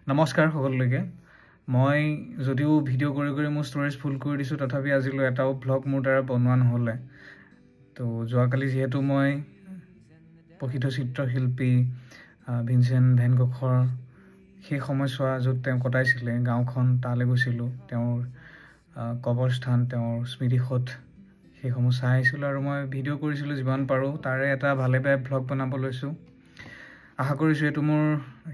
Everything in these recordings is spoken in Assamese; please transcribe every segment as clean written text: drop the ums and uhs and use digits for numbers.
নমস্কাৰ সকলোকে মই যদিও ভিডিও কৰি মোৰ ষ্টৰেজ ফুল কৰি দিছো তথাপি আজিলৈ এটাও ব্লগ মোৰ দ্বাৰা বনোৱা নহলে তো যোৱাকালি যেহেতু মই প্ৰকৃত চিত্ৰশিল্পী ভিনচেণ্ট ভেন গখৰ সেই সময়ছোৱা য'ত তেওঁ কটাইছিলে গাঁওখন তালৈ গৈছিলোঁ তেওঁৰ কবৰস্থান তেওঁৰ স্মৃতিসৌধ সেইসমূহ চাই আহিছিলোঁ আৰু মই ভিডিও কৰিছিলোঁ যিমান পাৰোঁ তাৰে এটা ভালে বেয়া ব্লগ বনাব লৈছোঁ আশা কৰিছোঁ এইটো মোৰ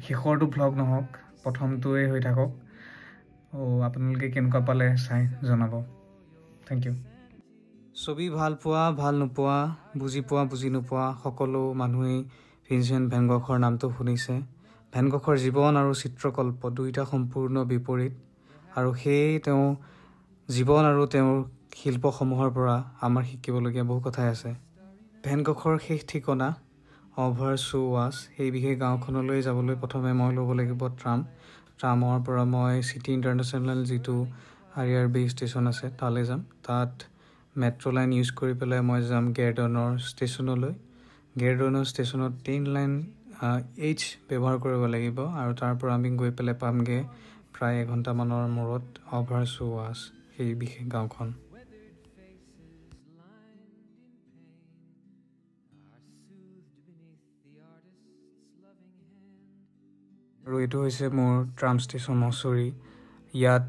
শেষৰটো ব্লগ নহওক প্ৰথমটোৱে হৈ থাকক ও আপোনালোকে কেনেকুৱা পালে চাই জনাব থ্যাংক ইউ ছবি ভাল পোৱা ভাল নোপোৱা বুজি পোৱা বুজি নোপোৱা সকলো মানুহেই ভিনচেণ্ট ভেন গখৰ নামটো শুনিছে ভেন গখৰ জীৱন আৰু চিত্ৰকল্প দুইটা সম্পূৰ্ণ বিপৰীত আৰু সেই তেওঁ জীৱন আৰু তেওঁৰ শিল্পসমূহৰ পৰা আমাৰ শিকিবলগীয়া বহু কথাই আছে ভেন গখৰ শেষ ঠিকনা অভাৰ চু ৱাছ সেই বিশেষ গাঁওখনলৈ যাবলৈ প্ৰথমে মই ল'ব লাগিব ট্ৰামৰ পৰা মই চিটি ইণ্টাৰনেশ্যনেল যিটো আইআৰবি ষ্টেচন আছে তালৈ যাম তাত মেট্ৰ' লাইন ইউজ কৰি পেলাই মই যাম গেৰডনৰ ষ্টেচনলৈ গেৰডনৰ ষ্টেচনত 10 লাইন এইচ ব্যৱহাৰ কৰিব লাগিব আৰু তাৰ পৰা আমি গৈ পেলাই পামগৈ প্ৰায় এঘণ্টামানৰ মূৰত অভাৰ চু ৱাছ সেই বিশেষ গাঁওখন আৰু এইটো হৈছে মোৰ ট্ৰাম ষ্টেচন মছৰি ইয়াত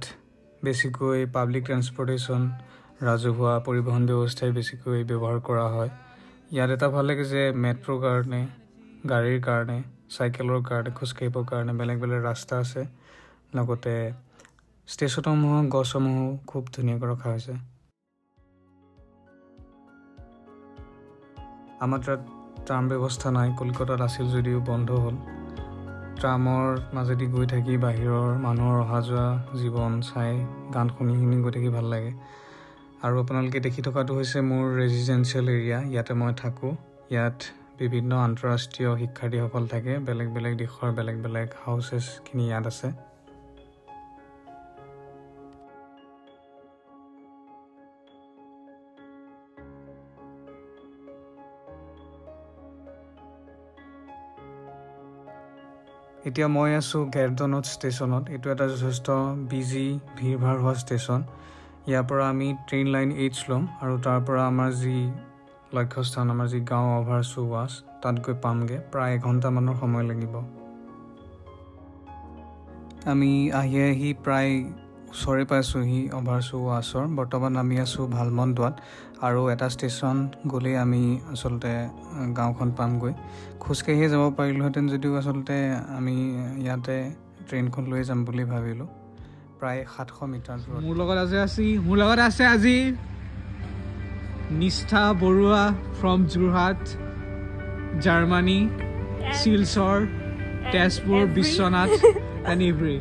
বেছিকৈ পাব্লিক ট্ৰান্সপৰ্টেশ্যন ৰাজহুৱা পৰিবহণ ব্যৱস্থাই বেছিকৈ ব্যৱহাৰ কৰা হয় ইয়াত এটা ভাল লাগে যে মেট্ৰ' কাৰণে গাড়ীৰ কাৰণে চাইকেলৰ কাৰণে খোজকাঢ়িবৰ কাৰণে বেলেগ বেলেগ ৰাস্তা আছে লগতে ষ্টেচনসমূহ গছসমূহ খুব ধুনীয়াকৈ ৰখা হৈছে আমাৰ তাত ট্ৰাম ব্যৱস্থা নাই কলকাতাত আছিল যদিও বন্ধ হ'ল ট্ৰামৰ মাজেদি গৈ থাকি বাহিৰৰ মানুহৰ অহা যোৱা জীৱন চাই গান শুনি গৈ থাকি ভাল লাগে আৰু আপোনালোকে দেখি থকাটো হৈছে মোৰ ৰেজিডেঞ্চিয়েল এৰিয়া ইয়াতে মই থাকোঁ ইয়াত বিভিন্ন আন্তঃৰাষ্ট্ৰীয় শিক্ষাৰ্থীসকল থাকে বেলেগ বেলেগ দেশৰ বেলেগ বেলেগ হাউচেছখিনি ইয়াত আছে এতিয়া মই আছোঁ গেৰডনত ষ্টেচনত এইটো এটা যথেষ্ট বিজি ভিৰভাৰ হোৱা ষ্টেচন ইয়াৰ পৰা আমি ট্ৰেইন লাইন এইচ ল'ম আৰু তাৰ পৰা আমাৰ যি লক্ষ্যস্থান আমাৰ যি গাঁও অভাৰ চু ৱাছ তাত গৈ পামগৈ প্ৰায় এঘণ্টামানৰ সময় লাগিব আমি আহি প্ৰায় ওচৰে পাইছোঁহি অভাৰ চু ৱাছৰ বৰ্তমান আমি আছোঁ ভালমণ্ডুৱাত আৰু এটা ষ্টেচন গ'লেই আমি আচলতে গাঁওখন পামগৈ খোজকাঢ়িয়ে যাব পাৰিলোহেঁতেন যদিও আচলতে আমি ইয়াতে ট্ৰেইনখন লৈ যাম বুলি ভাবিলোঁ প্ৰায় 700 মিটাৰ দূৰত মোৰ লগত আছে আজি Nishtha Baruah from Jorhat Germany Silchar Tezpur Biswanath and every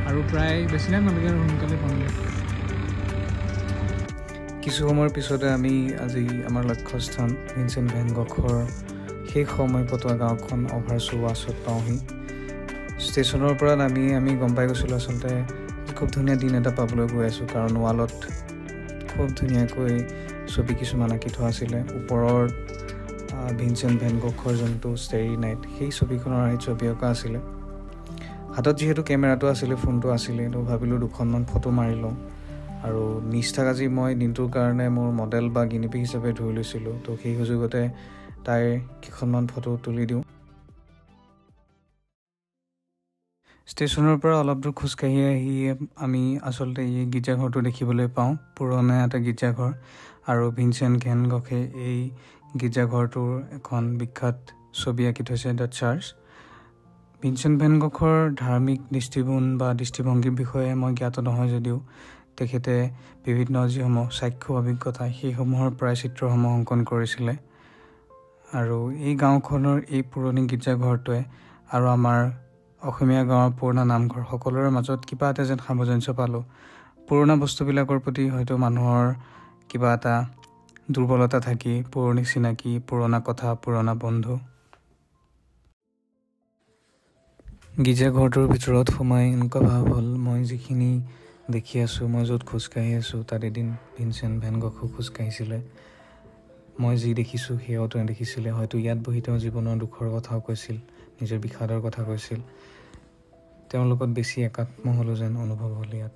আৰু প্ৰায় বেছি টাইম নালাগে আৰু সোনকালে পামগৈ কিছু সময়ৰ পিছতে আমি আজি আমাৰ লক্ষ্যস্থান ভিনচেণ্ট ভেন গখৰ সেই সময় কটোৱা গাঁওখন অভাৰ চু ৱাছত পাওঁহি ষ্টেচনৰ পৰা নামি আমি গম পাই গৈছিলোঁ আচলতে খুব ধুনীয়া দিন এটা পাবলৈ গৈ আছোঁ কাৰণ ৱালত খুব ধুনীয়াকৈ ছবি কিছুমান আঁকি থোৱা আছিলে ওপৰত ভিনচেণ্ট ভেন গখৰ যোনটো ষ্টেৰী নাইট সেই ছবিখনৰ ছবি অঁকা আছিলে হাতত যিহেতু কেমেৰাটো আছিলে ফোনটো আছিলে তো ভাবিলোঁ দুখনমান ফটো মাৰি লওঁ আৰু নিষ্ঠাক আজি মই দিনটোৰ কাৰণে মোৰ মডেল বা গিনিপিক হিচাপে ধৰি লৈছিলোঁ তো সেই সুযোগতে তাইৰ কেইখনমান ফটো তুলি দিওঁ ষ্টেচনৰ পৰা অলপ দূৰ খোজকাঢ়ি আহি আমি আচলতে এই গীৰ্জাঘৰটো দেখিবলৈ পাওঁ পুৰণা এটা গীৰ্জাঘৰ আৰু ভিনচেণ্ট ভেন গখে এই গীৰ্জাঘৰটোৰ এখন বিখ্যাত ছবি আঁকি থৈছে দ্য চাৰ্চ ভিনচেণ্ট ভেন গখৰ ধাৰ্মিক দৃষ্টিকোণ বা দৃষ্টিভংগীৰ বিষয়ে মই জ্ঞাত নহয় যদিও তেখেতে বিভিন্ন যিসমূহ চাক্ষু অভিজ্ঞতা সেইসমূহৰ পৰাই চিত্ৰসমূহ অংকন কৰিছিলে আৰু এই গাঁওখনৰ এই পুৰণি গীৰ্জাঘৰটোৱে আৰু আমাৰ অসমীয়া গাঁৱৰ পুৰণা নামঘৰ সকলোৰে মাজত কিবা এটা যেন সামঞ্জস্য পালোঁ পুৰণা বস্তুবিলাকৰ প্ৰতি হয়তো মানুহৰ কিবা এটা দুৰ্বলতা থাকি পুৰণি চিনাকি পুৰণা কথা পুৰণা বন্ধু গীৰ্জাঘৰটোৰ ভিতৰত সোমাই এনেকুৱা ভাৱ হ'ল মই যিখিনি দেখি আছোঁ মই য'ত খোজকাঢ়ি আছোঁ তাত এদিন ভিনচেণ্ট ভেন গখো খোজকাঢ়িছিলে মই যি দেখিছোঁ সেয়াও তেওঁ দেখিছিলে। হয়তো ইয়াত বহি তেওঁ জীৱনৰ দুখৰ কথাও কৈছিল, নিজৰ বিষাদৰ কথা কৈছিল। তেওঁৰ লগত বেছি একাত্ম হ'লো যেন অনুভৱ হ'ল ইয়াত।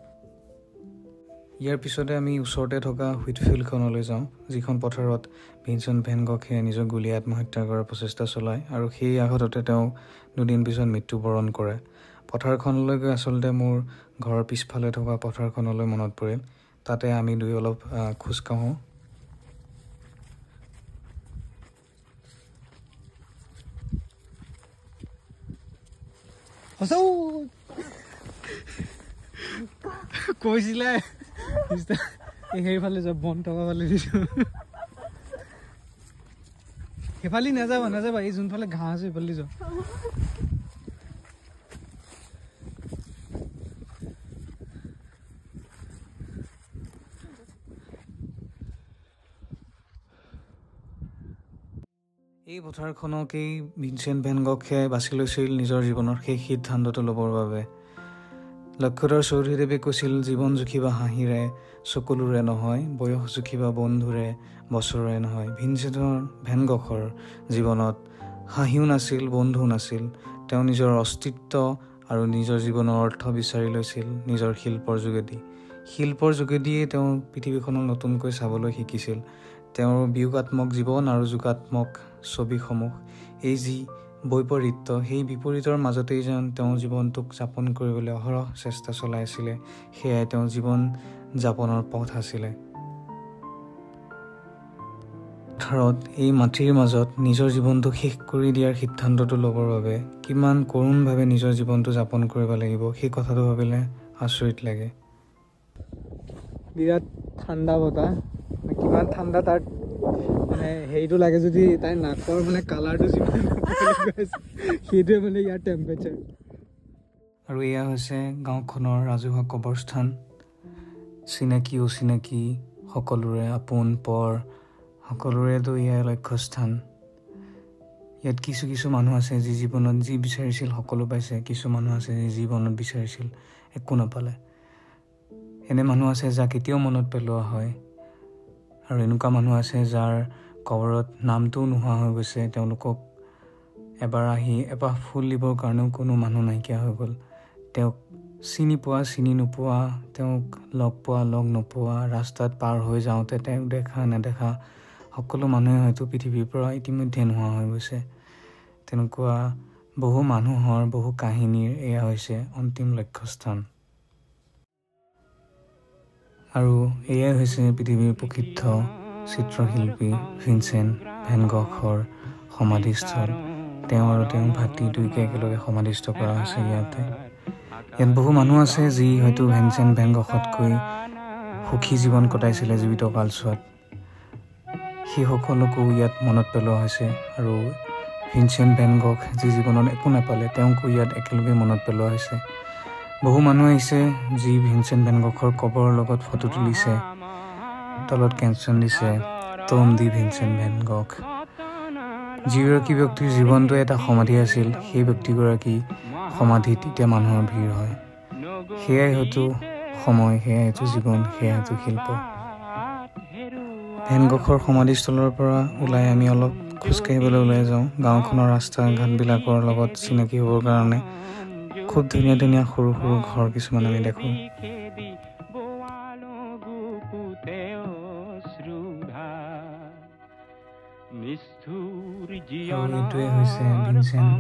ইয়াৰ পিছতে আমি ওচৰতে থকা হুইটফিল্ডখনলৈ যাওঁ, যিখন পথাৰত ভিনচেণ্ট ভেন গঘে নিজৰ গুলীয়াই আত্মহত্যা কৰাৰ প্ৰচেষ্টা চলায় আৰু সেই আঘাততে তেওঁ দুদিন পিছত মৃত্যুবৰণ কৰে। পথাৰখনলৈ গৈ আচলতে মোৰ ঘৰৰ পিছফালে থকা পথাৰখনলৈ মনত পৰিল। তাতে আমি দুই অলপ খোজ কাঢ়োঁ। কৈছিলে সেইফালে যাব, বন থকা ফালে দিছোঁ। সেইফালে নাযাবা, এই যোনফালে ঘাঁহ আছে সেইফালে যাওঁ। এই পথাৰখনকেই ভিনচেণ্ট ভেন গঘে বাছি লৈছিল নিজৰ জীৱনৰ শেষ সিদ্ধান্তটো ল'বৰ বাবে। লক্ষ্যধৰ চৌধুৰীদেৱে কৈছিল, জীৱন জুখিবা হাঁহিৰে চকুলোৰে নহয়, বয়স জুখিবা বন্ধুৰে বছৰে নহয়। ভিনচেণ্ট ভেন গঘৰ জীৱনত হাঁহিও নাছিল, বন্ধুও নাছিল। তেওঁ নিজৰ অস্তিত্ব আৰু নিজৰ জীৱনৰ অৰ্থ বিচাৰি লৈছিল নিজৰ শিল্পৰ যোগেদি। শিল্পৰ যোগেদিয়ে তেওঁ পৃথিৱীখনক নতুনকৈ চাবলৈ শিকিছিল। তেওঁৰ বিয়োগাত্মক জীৱন আৰু যোগাত্মক ছবিসমূহ, এই যি বৈপৰীত্য, সেই বিপৰীতৰ মাজতেই যেন তেওঁ জীৱনটোক যাপন কৰিবলৈ অহৰহ চেষ্টা চলাই আছিলে। সেয়াই তেওঁ জীৱন যাপনৰ পথ আছিলে। পথাৰত এই মাটিৰ মাজত নিজৰ জীৱনটো শেষ কৰি দিয়াৰ সিদ্ধান্তটো ল'বৰ বাবে কিমান কৰুণভাৱে নিজৰ জীৱনটো যাপন কৰিব লাগিব, সেই কথাটো ভাবিলে আচৰিত লাগে। বিৰাট ঠাণ্ডা বতাহ, কিমান ঠাণ্ডা তাত মানে হেৰিটো লাগে যদি তাই নাকৰ মানে কালাৰটো যিমান সেইটোৱে মানে ইয়াৰ টেম্পাৰেচাৰ। আৰু এয়া হৈছে গাঁওখনৰ ৰাজহুৱা কবৰস্থান। চিনাকি অচিনাকি সকলোৰে আপোন পৰ সকলোৰেতো এয়াই লক্ষ্যস্থান। ইয়াত কিছু মানুহ আছে যি জীৱনত যি বিচাৰিছিল সকলো পাইছে, কিছু মানুহ আছে যি জীৱনত বিচাৰিছিল একো নাপালে। এনে মানুহ আছে যাক কেতিয়াও মনত পেলোৱা হয়, আৰু এনেকুৱা মানুহ আছে যাৰ কবৰত নামটোও নোহোৱা হৈ গৈছে। তেওঁলোকক এবাৰ আহি এপাহ ফুল দিবৰ কাৰণেও কোনো মানুহ নাইকিয়া হৈ গ'ল। তেওঁক চিনি পোৱা চিনি নোপোৱা, তেওঁক লগ পোৱা লগ নোপোৱা, ৰাস্তাত পাৰ হৈ যাওঁতে তেওঁক দেখা নেদেখা সকলো মানুহে হয়তো পৃথিৱীৰ পৰা ইতিমধ্যে নোহোৱা হৈ গৈছে। তেনেকুৱা বহু মানুহৰ বহু কাহিনীৰ এয়া হৈছে অন্তিম লক্ষ্যস্থান। আৰু এয়াই হৈছে পৃথিৱীৰ প্ৰসিদ্ধ চিত্ৰশিল্পী ভিনচেণ্ট ভেন গঘৰ সমাধিস্থল। তেওঁ আৰু তেওঁৰ ভাতৃ দুয়োকে একেলগে সমাধিস্থ কৰা হৈছে ইয়াতে। ইয়াত বহু মানুহ আছে যি হয়তো ভিনচেণ্ট ভেন গঘতকৈ সুখী জীৱন কটাইছিলে জীৱিত কালছোৱাত। সেই সকলোকো ইয়াত মনত পেলোৱা হৈছে। আৰু ভিনচেণ্ট ভেন গঘ যি জীৱনত একো নাপালে, তেওঁকো ইয়াত একেলগে মনত পেলোৱা হৈছে। বহু মানুহ আহিছে যি ভিনচেণ্ট ভেন গঘৰ কবৰৰ লগত ফটো তুলিছে, তলত কেপশ্যন দিছে টম দি ভিনচেণ্ট ভেন গঘ। যিগৰাকী ব্যক্তিৰ জীৱনটো এটা সমাধি আছিল, সেই ব্যক্তিগৰাকী সমাধিত এতিয়া মানুহৰ ভিৰ হয়। সেয়াই হয়তো সময়, সেয়াই হয়তো জীৱন, সেয়াই হয়তো শিল্প। ভেন গঘৰ সমাধিস্থলৰ পৰা ওলাই আমি অলপ খোজকাঢ়িবলৈ ওলাই যাওঁ। গাঁওখনৰ ৰাস্তা ঘাটবিলাকৰ লগত চিনাকি হ'বৰ কাৰণে খুব ধুনীয়া ধুনীয়া সৰু সৰু ঘৰ কিছুমান আমি দেখোঁ। আৰু এইটোৱে হৈছে ভিনচেণ্ট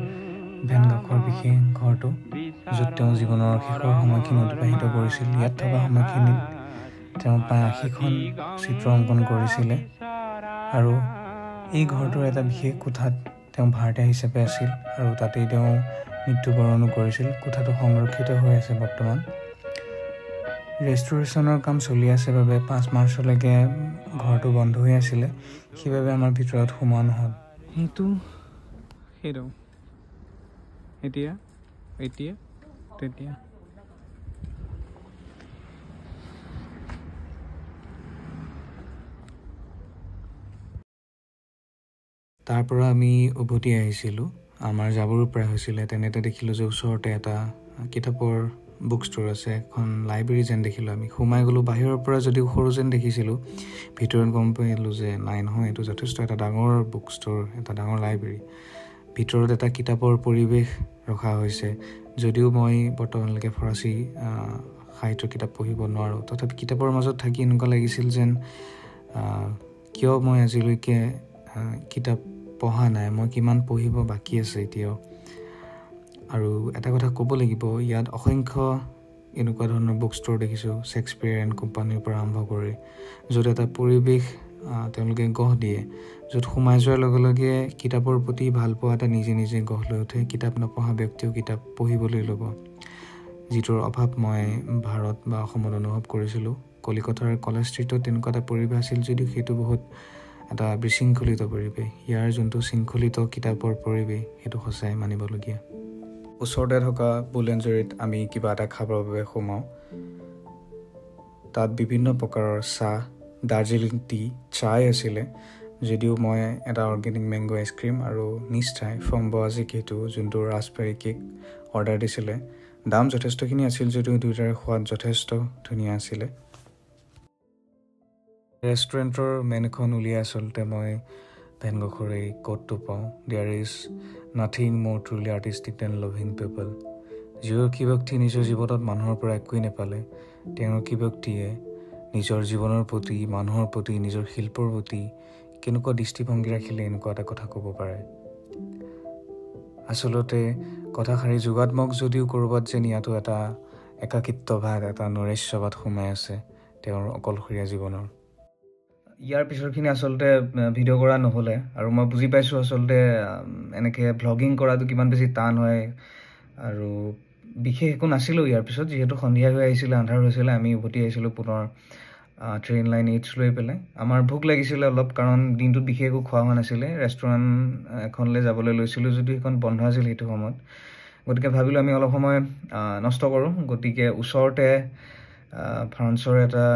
ভেন গঘৰ বিশেষ ঘৰটো, য'ত তেওঁ জীৱনৰ শেষৰ সময়খিনি অতিবাহিত কৰিছিল। ইয়াত থকা সময়খিনিত তেওঁ প্ৰায় ৮০খন চিত্ৰ অংকন কৰিছিলে। আৰু এই ঘৰটোৰ এটা বিশেষ কোঠাত তেওঁ ভাড়াতীয়া হিচাপে আছিল, আৰু তাতেই তেওঁ মৃত্যুবৰণো কৰিছিল। কোঠাটো সংৰক্ষিত হৈ আছে বৰ্তমান। ৰেষ্টুৰেশ্যনৰ কাম চলি আছে বাবে 5 মাৰ্চলৈকে ঘৰটো বন্ধ হৈ আছিলে, সেইবাবে আমাৰ ভিতৰত সোমোৱা নহ'ল। সেইটো এতিয়া তেতিয়া তাৰ পৰা আমি উভতি আহিছিলোঁ। আমাৰ যাবৰো প্ৰায় হৈছিলে। তেনেতে দেখিলোঁ যে ওচৰতে এটা কিতাপৰ বুক ষ্ট'ৰ আছে, এখন লাইব্ৰেৰী যেন দেখিলোঁ আমি। সোমাই গ'লোঁ, বাহিৰৰ পৰা যদিও সৰু যেন দেখিছিলোঁ, ভিতৰত গম পাইলোঁ যে নাই নহয়, এইটো যথেষ্ট এটা ডাঙৰ বুক ষ্ট'ৰ, এটা ডাঙৰ লাইব্ৰেৰী। ভিতৰত এটা কিতাপৰ পৰিৱেশ ৰখা হৈছে। যদিও মই বৰ্তমানলৈকে ফৰাচী সাহিত্যৰ কিতাপ পঢ়িব নোৱাৰোঁ, তথাপি কিতাপৰ মাজত থাকি এনেকুৱা লাগিছিল যেন কিয় মই আজিলৈকে কিতাপ পঢ়া নাই, মই কিমান পঢ়িব বাকী আছে এতিয়াও। আৰু এটা কথা ক'ব লাগিব, ইয়াত অসংখ্য এনেকুৱা ধৰণৰ বুক ষ্ট'ৰ দেখিছোঁ, শ্বেক্সপিয়াৰ এণ্ড কোম্পানীৰ পৰা আৰম্ভ কৰি, য'ত এটা পৰিৱেশ তেওঁলোকে গঢ় দিয়ে, য'ত সোমাই যোৱাৰ লগে লগে কিতাপৰ প্ৰতি ভালপোৱা এটা নিজে নিজে গঢ় লৈ উঠে। কিতাপ নপঢ়া ব্যক্তিও কিতাপ পঢ়িবলৈ ল'ব, যিটোৰ অভাৱ মই ভাৰত বা অসমত অনুভৱ কৰিছিলোঁ। কলিকতাৰ কলেজ ষ্ট্ৰীটত তেনেকুৱা এটা পৰিৱেশ আছিল যদিও সেইটো বহুত এটা বিশৃংখলিত পৰিৱেশ। ইয়াৰ যোনটো শৃংখলিত কিতাপৰ পৰিৱেশ, সেইটো সঁচাই মানিবলগীয়া। ওচৰতে থকা বুলেণ্ডজেৰীত আমি কিবা এটা খাবৰ বাবে সোমাওঁ। তাত বিভিন্ন প্ৰকাৰৰ চাহ, দাৰ্জিলিং টি, চাই আছিলে, যদিও মই এটা অৰ্গেনিক মেংগ' আইচক্ৰীম আৰু নিশ্চয় ফ্ৰম্বৱাজী কেকটো, যোনটো ৰাস্পবেৰী কেক অৰ্ডাৰ দিছিলে। দাম যথেষ্টখিনি আছিল যদিও দুয়োটাৰে সোৱাদ যথেষ্ট ধুনীয়া আছিলে। ৰেষ্টুৰেণ্টৰ মেনুখন উলিয়াই আচলতে মই ভেন গখৰ এই কোটটো পাওঁ, দেয়াৰ ইজ নাথিং মোৰ ট্ৰুলি আৰ্টিষ্টিক দেন লাভিং পিপল। যিগৰাকী ব্যক্তি নিজৰ জীৱনত মানুহৰ পৰা একোৱেই নাপালে, তেওঁলোকী ব্যক্তিয়ে নিজৰ জীৱনৰ প্ৰতি, মানুহৰ প্ৰতি, নিজৰ শিল্পৰ প্ৰতি কেনেকুৱা দৃষ্টিভংগী ৰাখিলে এনেকুৱা এটা কথা ক'ব পাৰে। আচলতে কথাষাৰি যোগাত্মক যদিও ক'ৰবাত যেন ইয়াতো এটা একাকিত্বভাৱ, এটা নৈৰাশ্যবাদ সোমাই আছে তেওঁৰ অকলশৰীয়া জীৱনৰ। ইয়াৰ পিছৰখিনি আচলতে ভিডিঅ' কৰা নহ'লে, আৰু মই বুজি পাইছোঁ আচলতে এনেকৈ ভ্লগিং কৰাটো কিমান বেছি টান হয়। আৰু বিশেষ একো নাছিলোঁ ইয়াৰ পিছত, যিহেতু সন্ধিয়া হৈ আহিছিলে, আন্ধাৰ হৈছিলে, আমি উভতি আহিছিলোঁ পুনৰ ট্ৰেইন লাইন 8 লৈ পেলাই। আমাৰ ভোক লাগিছিলে অলপ, কাৰণ দিনটোত বিশেষ একো খোৱা হোৱা নাছিলে। ৰেষ্টুৰেণ্ট এখনলৈ যাবলৈ লৈছিলোঁ যদিও সেইখন বন্ধ আছিল সেইটো সময়ত। গতিকে ভাবিলোঁ আমি অলপ সময় নষ্ট কৰোঁ। গতিকে ওচৰতে ফ্ৰান্সৰ এটা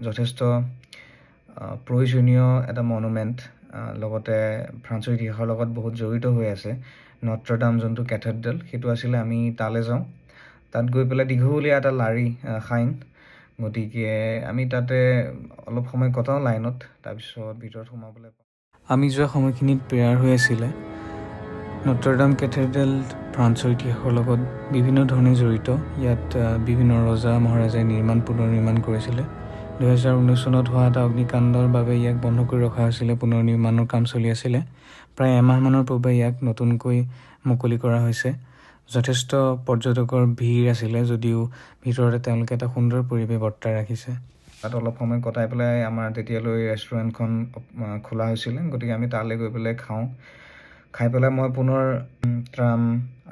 যথেষ্ট প্ৰয়োজনীয় এটা মনুমেণ্ট, লগতে ফ্ৰান্সৰ ইতিহাসৰ লগত বহুত জড়িত হৈ আছে, নট্ৰ ডাম যোনটো কেথেড্ৰেল, সেইটো আছিলে। আমি তালৈ যাওঁ, তাত গৈ পেলাই দীঘলীয়া এটা লাৰি শাইন। গতিকে আমি তাতে অলপ সময় কটাওঁ লাইনত, তাৰপিছত ভিতৰত সোমাবলৈ পাওঁ। আমি যোৱা সময়খিনিত প্ৰেয়াৰ হৈ আছিলে। নট্ৰ ডাম কেথেড্ৰেল ফ্ৰান্সৰ ইতিহাসৰ লগত বিভিন্ন ধৰণে জড়িত। ইয়াত বিভিন্ন ৰজা মহাৰাজাই পুনৰ নিৰ্মাণ কৰিছিলে। 2019 চনত হোৱা এটা অগ্নিকাণ্ডৰ বাবে ইয়াক বন্ধ কৰি ৰখা হৈছিলে, পুনৰ নিৰ্মাণৰ কাম চলি আছিলে। প্ৰায় এমাহমানৰ পূৰ্বে ইয়াক নতুনকৈ মুকলি কৰা হৈছে। যথেষ্ট পৰ্যটকৰ ভিৰ আছিলে, যদিও ভিতৰতে তেওঁলোকে এটা সুন্দৰ পৰিৱেশ বৰ্তাই ৰাখিছে। তাত অলপ সময় কটাই পেলাই আমাৰ তেতিয়ালৈ ৰেষ্টুৰেণ্টখন খোলা হৈছিলে। গতিকে আমি তালৈ গৈ পেলাই খাই পেলাই মই পুনৰ ট্ৰাম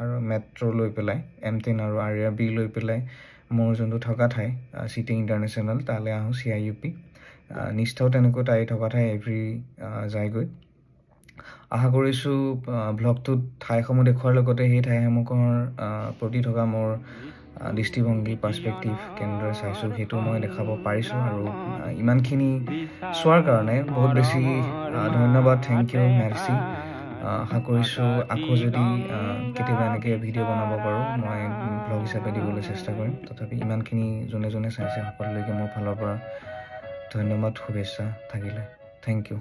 আৰু মেট্ৰ' লৈ পেলাই M10 আৰু RRB লৈ পেলাই মোৰ যোনটো থকা ঠাই চিটি ইণ্টাৰনেশ্যনেল, তালৈ আহোঁ, CIUP। নিষ্ঠাও তেনেকৈ তাই থকা ঠাই এভৰি যায়গৈ। আশা কৰিছোঁ ভ্লগটোত ঠাইসমূহ দেখুওৱাৰ লগতে সেই ঠাইসমূহৰ প্ৰতি থকা মোৰ দৃষ্টিভংগী, পাৰ্চপেক্টিভ কেনেদৰে চাইছোঁ সেইটো মই দেখাব পাৰিছোঁ। আৰু ইমানখিনি চোৱাৰ কাৰণে বহুত বেছি ধন্যবাদ, থেংক ইউ, মেৰ্চি। আশা কৰিছোঁ আকৌ যদি কেতিয়াবা এনেকৈ ভিডিঅ' বনাব পাৰোঁ, মই ভ্লগ হিচাপে দিবলৈ চেষ্টা কৰিম। তথাপি ইমানখিনি যোনে যোনে চাইছে সকলোলৈকে মোৰ ফালৰ পৰা ধন্যবাদ, শুভেচ্ছা থাকিলে। Thank U.